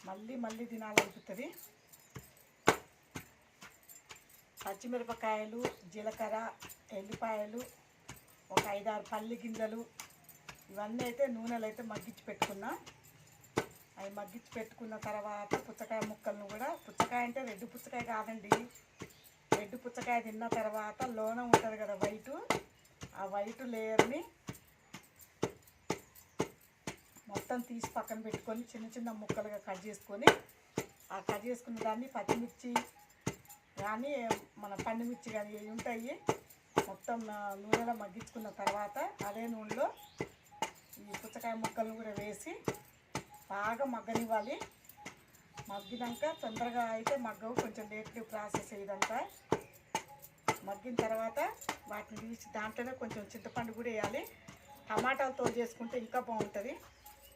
మళ్ళీ మళ్ళీ తినాలనిపిస్తుంది. పచ్చిమిరపకాయలు, జీలకర్ర, ఎల్లిపాయలు, ఒక 5-6 పల్లి గింజలు ఇవన్నీ అయితే నూనెలో అయితే మగ్గించి పెట్టుకున్నా. అవి మగ్గించి పెట్టుకున్న తర్వాత పుచ్చకాయ ముక్కలను కూడా, పుచ్చకాయ అంటే రెడ్ పుచ్చకాయ కాదండి, రెడ్ పుచ్చకాయ తిన్న తర్వాత లోన ఉంటుంది కదా వైటు, ఆ వైటు లేయర్ని మొత్తం తీసి పక్కన పెట్టుకొని చిన్న చిన్న ముక్కలుగా కట్ చేసుకొని, ఆ కట్ చేసుకున్న దాన్ని పచ్చిమిర్చి కానీ మన పండుమిర్చి కానీ ఇవి ఉంటాయి మొత్తం నూనెలో మగ్గించుకున్న తర్వాత అదే నూనెలో ఈ పుచ్చకాయ ముక్కలను కూడా వేసి బాగా మగ్గనివ్వాలి. మగ్గినాక తొందరగా అయితే మగ్గవు, కొంచెం లేట్ ప్రాసెస్ ఇదంతా. మగ్గిన తర్వాత వాటిని తీసి దాంట్లోనే కొంచెం చింతపండు కూడా వేయాలి. టమాటాలతో చేసుకుంటే ఇంకా బాగుంటుంది,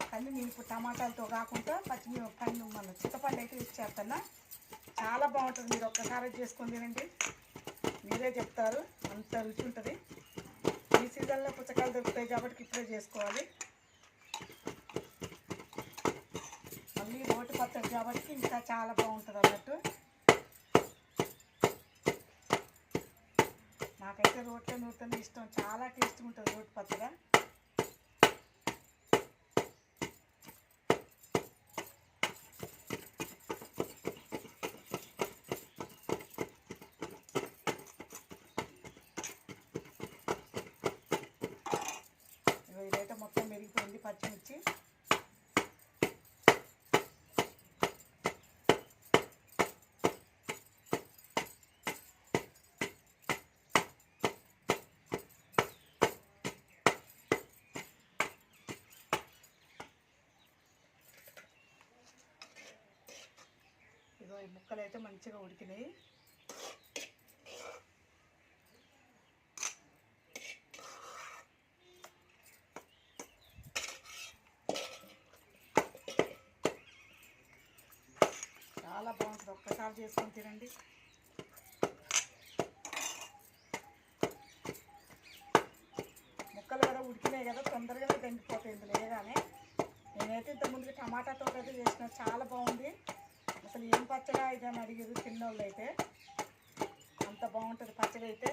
కానీ నేను ఇప్పుడు టమాటాలతో కాకుండా పచ్చిమిరపండు మన చింతపండు అయితే యూజ్ చేస్తున్నా. చాలా బాగుంటుంది. మీరు ఒక్కసారి చేసుకొని తినండి, మీరే చెప్తారు, అంత రుచి ఉంటుంది. ఈ సీజన్లో పుచ్చకాయలు దొరుకుతాయి కాబట్టి ఇప్పుడే చేసుకోవాలి. మళ్ళీ రోటి పచ్చడి కాబట్టి ఇంకా చాలా బాగుంటుంది అన్నట్టు. నాకైతే రోట్లో నూరుతూనే ఇష్టం, చాలా టేస్ట్గా ఉంటుంది రోటి పచ్చడి. ఇదైతే మొత్తం మెరిగిపోయింది పచ్చిమిర్చి. ఇగో ఈ ముక్కలు అయితే మంచిగా ఉడికినాయి. చాలా బాగుంటుంది, ఒక్కసారి చేసుకొని తినండి. ముక్కలు కదా ఉడికినాయి కదా, తొందరగానే దండిపోతాయి ఇందులో వేయగానే. నేనైతే ఇంతకుముందుకు టమాటాతో అయితే చేసిన, చాలా బాగుంది. అసలు ఏం పచ్చడా ఇదని అడిగారు తిన్నోళ్ళు అయితే, అంత బాగుంటుంది పచ్చడి అయితే.